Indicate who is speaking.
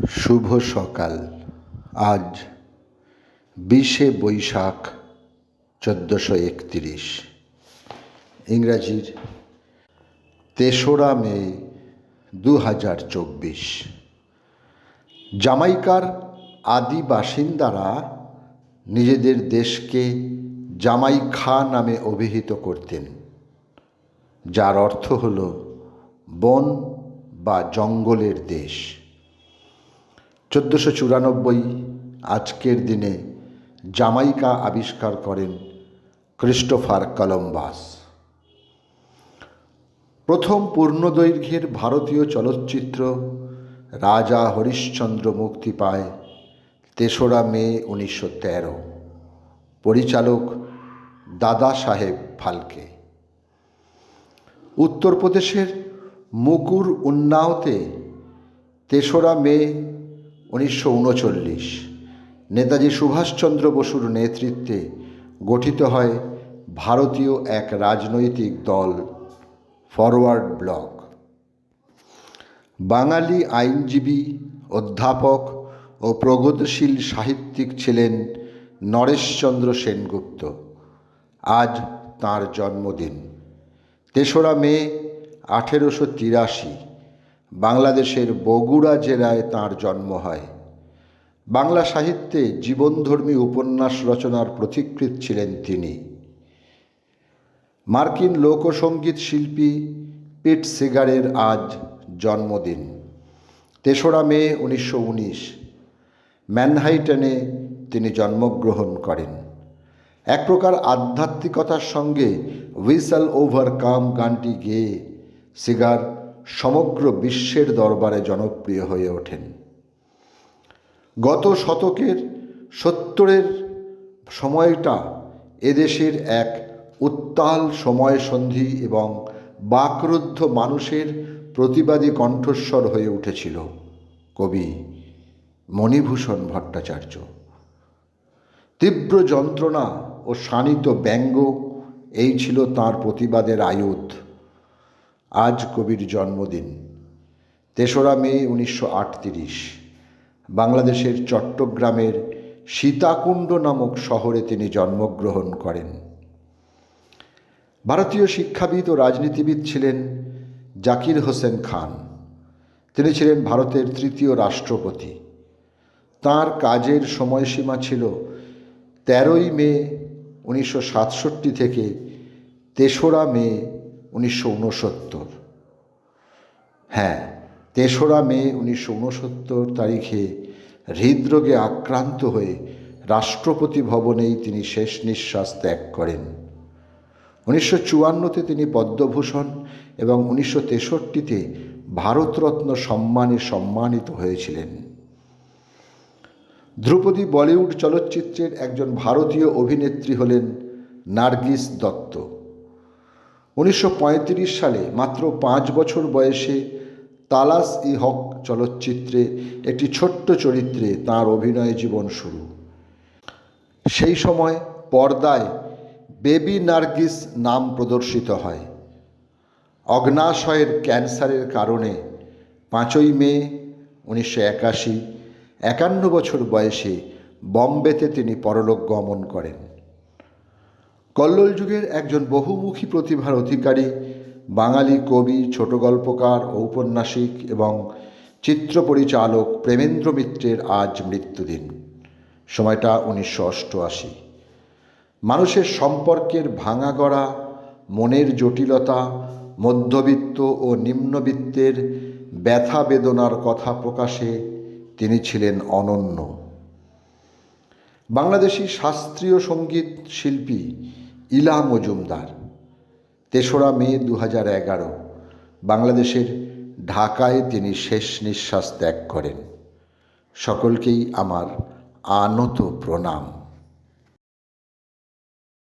Speaker 1: শুভ সকাল। আজ 20শে বৈশাখ 1431, ইংরাজির 3রা মে 2024। জামাইকার আদি বাসিন্দারা নিজেদের দেশকে জামাইকা নামে অভিহিত করতেন, যার অর্থ হল বন বা জঙ্গলের দেশ। 1494 আজকের দিনে জামাইকা আবিষ্কার করেন ক্রিস্টোফার কলম্বাস। প্রথম পূর্ণদৈর্ঘ্যের ভারতীয় চলচ্চিত্র রাজা হরিশ্চন্দ্র মুক্তি পায় 3রা মে 1913। পরিচালক দাদা সাহেব ফালকে। উত্তরপ্রদেশের মুকুর উন্নাওতে 3রা মে 1939 নেতাজি সুভাষচন্দ্র বসুর নেতৃত্বে গঠিত হয় ভারতীয় এক রাজনৈতিক দল ফরওয়ার্ড ব্লক। বাঙালি আইনজীবী, অধ্যাপক ও প্রগতিশীল সাহিত্যিক ছিলেন নরেশচন্দ্র সেনগুপ্ত। আজ তাঁর জন্মদিন। 3রা মে 1883 বাংলাদেশের বগুড়া জেলায় তাঁর জন্ম হয়। বাংলা সাহিত্যে জীবনধর্মী উপন্যাস রচনার পথিকৃৎ ছিলেন তিনি। মার্কিন লোকসঙ্গীত শিল্পী পিট সিগারের আজ জন্মদিন। 3রা মে 1919 ম্যানহাইটনে তিনি জন্মগ্রহণ করেন। এক প্রকার আধ্যাত্মিকতার সঙ্গে হুইসল ওভার কাম গানটি গেয়ে সিগার সমগ্র বিশ্বের দরবারে জনপ্রিয় হয়ে ওঠেন। গত শতকের 70-এর সময়টা এদেশের এক উত্তাল সময়সন্ধি এবং বাকরুদ্ধ মানুষের প্রতিবাদী কণ্ঠস্বর হয়ে উঠেছিল কবি মণিভূষণ ভট্টাচার্য। তীব্র যন্ত্রণা ও শানিত ব্যঙ্গ এই ছিল তাঁর প্রতিবাদের আয়ুধ। আজ কবির জন্মদিন। 3রা মে 1938 বাংলাদেশের চট্টগ্রামের সীতাকুণ্ড নামক শহরে তিনি জন্মগ্রহণ করেন। ভারতীয় শিক্ষাবিদ ও রাজনীতিবিদ ছিলেন জাকির হোসেন খান। তিনি ছিলেন ভারতের 3য় রাষ্ট্রপতি। তাঁর কাজের সময়সীমা ছিল 13ই মে 1967 থেকে 3রা মে 1969। হ্যাঁ, 3রা মে 1969 তারিখে হৃদরোগে আক্রান্ত হয়ে রাষ্ট্রপতি ভবনেই তিনি শেষ নিঃশ্বাস ত্যাগ করেন। 1954-তে তিনি পদ্মভূষণ এবং 1963-তে ভারতরত্ন সম্মানে সম্মানিত হয়েছিলেন। ধ্রুপদী বলিউড চলচ্চিত্রের একজন ভারতীয় অভিনেত্রী হলেন নার্গিস দত্ত। 1935 সালে মাত্র 5 বছর বয়সে তালাশ-ই-হক চলচ্চিত্রে একটি ছোট্ট চরিত্রে তাঁর অভিনয় জীবন শুরু। সেই সময় পর্দায় বেবি নার্গিস নাম প্রদর্শিত হয়। অগ্নাশয়ের ক্যান্সারের কারণে 5ই মে 1981 51 বছর বয়সে বম্বেতে তিনি পরলোক গমন করেন। কল্লোল যুগের একজন বহুমুখী প্রতিভার অধিকারী বাঙালি কবি, ছোট গল্পকার, ঔপন্যাসিক এবং চিত্র পরিচালক প্রেমেন্দ্র মিত্রের আজ মৃত্যুদিন। সময়টা 1988। মানুষের সম্পর্কের ভাঙা গড়া, মনের জটিলতা, মধ্যবিত্ত ও নিম্নবিত্তের ব্যথা বেদনার কথা প্রকাশে তিনি ছিলেন অনন্য। বাংলাদেশি শাস্ত্রীয় সঙ্গীত শিল্পী ইলা মজুমদার। 3রা মে 2011 বাংলাদেশের ঢাকায় তিনি শেষ নিঃশ্বাস ত্যাগ করেন। সকলকেই আমার আনত প্রণাম।